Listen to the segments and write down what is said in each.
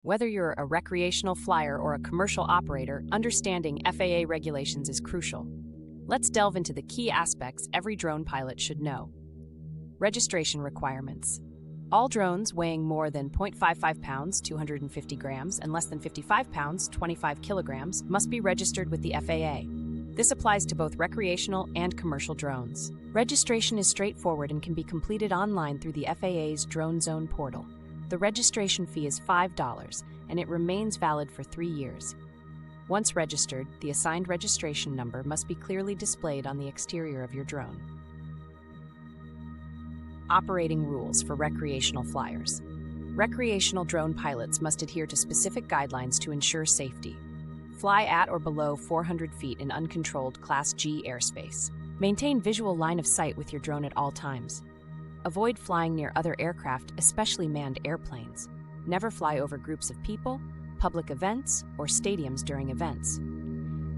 Whether you're a recreational flyer or a commercial operator, understanding FAA regulations is crucial. Let's delve into the key aspects every drone pilot should know. Registration requirements. All drones weighing more than 0.55 pounds, 250 grams, and less than 55 pounds, 25 kilograms, must be registered with the FAA. This applies to both recreational and commercial drones. Registration is straightforward and can be completed online through the FAA's Drone Zone portal. The registration fee is $5, and it remains valid for 3 years. Once registered, the assigned registration number must be clearly displayed on the exterior of your drone. Operating rules for recreational flyers. Recreational drone pilots must adhere to specific guidelines to ensure safety. Fly at or below 400 feet in uncontrolled Class G airspace. Maintain visual line of sight with your drone at all times. Avoid flying near other aircraft, especially manned airplanes. Never fly over groups of people, public events, or stadiums during events.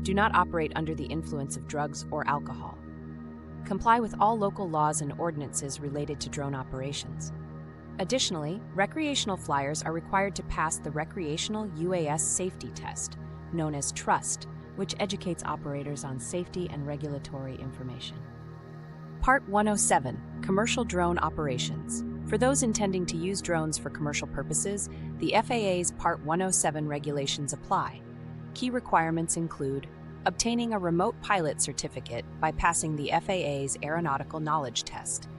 Do not operate under the influence of drugs or alcohol. Comply with all local laws and ordinances related to drone operations. Additionally, recreational flyers are required to pass the Recreational UAS Safety Test, known as TRUST, which educates operators on safety and regulatory information. Part 107, Commercial Drone Operations. For those intending to use drones for commercial purposes, the FAA's Part 107 regulations apply. Key requirements include obtaining a remote pilot certificate by passing the FAA's Aeronautical Knowledge Test,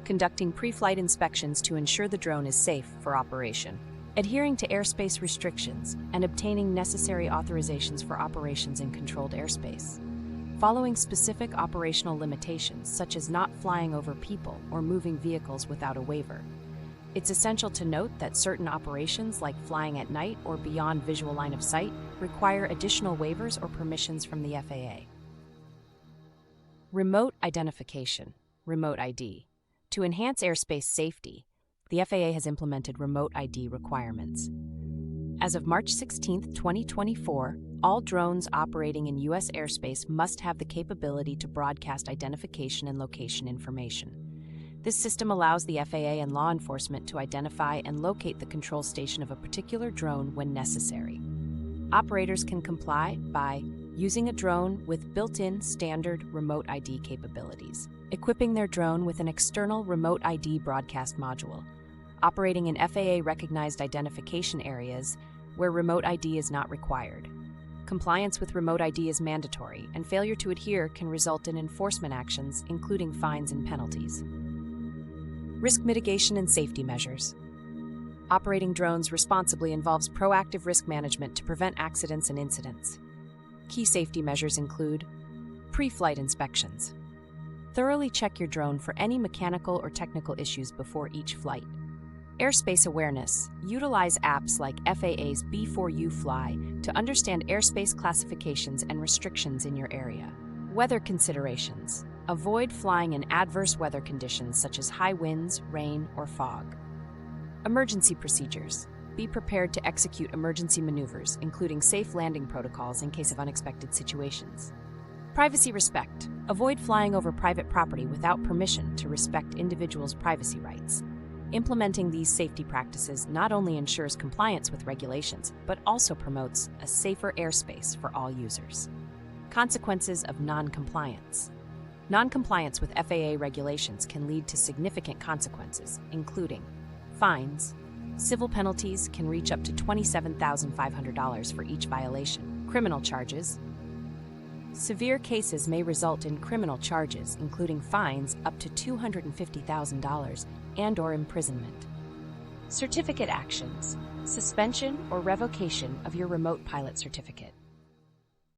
conducting pre-flight inspections to ensure the drone is safe for operation, adhering to airspace restrictions, and obtaining necessary authorizations for operations in controlled airspace. Following specific operational limitations, such as not flying over people or moving vehicles without a waiver. It's essential to note that certain operations, like flying at night or beyond visual line of sight, require additional waivers or permissions from the FAA. Remote Identification, Remote ID. To enhance airspace safety, the FAA has implemented remote ID requirements. As of March 16, 2024, all drones operating in U.S. airspace must have the capability to broadcast identification and location information. This system allows the FAA and law enforcement to identify and locate the control station of a particular drone when necessary. Operators can comply by using a drone with built-in standard remote ID capabilities, equipping their drone with an external remote ID broadcast module, operating in FAA-recognized identification areas where remote ID is not required. Compliance with remote ID is mandatory, and failure to adhere can result in enforcement actions, including fines and penalties. Risk mitigation and safety measures. Operating drones responsibly involves proactive risk management to prevent accidents and incidents. Key safety measures include pre-flight inspections. Thoroughly check your drone for any mechanical or technical issues before each flight. Airspace awareness. Utilize apps like FAA's B4U Fly to understand airspace classifications and restrictions in your area. Weather considerations. Avoid flying in adverse weather conditions such as high winds, rain, or fog. Emergency procedures. Be prepared to execute emergency maneuvers, including safe landing protocols in case of unexpected situations. Privacy respect. Avoid flying over private property without permission to respect individuals' privacy rights. Implementing these safety practices not only ensures compliance with regulations, but also promotes a safer airspace for all users. Consequences of non-compliance. Non-compliance with FAA regulations can lead to significant consequences, including fines. Civil penalties can reach up to $27,500 for each violation. Criminal charges. Severe cases may result in criminal charges, including fines up to $250,000 and/or imprisonment. Certificate actions. Suspension or revocation of your remote pilot certificate.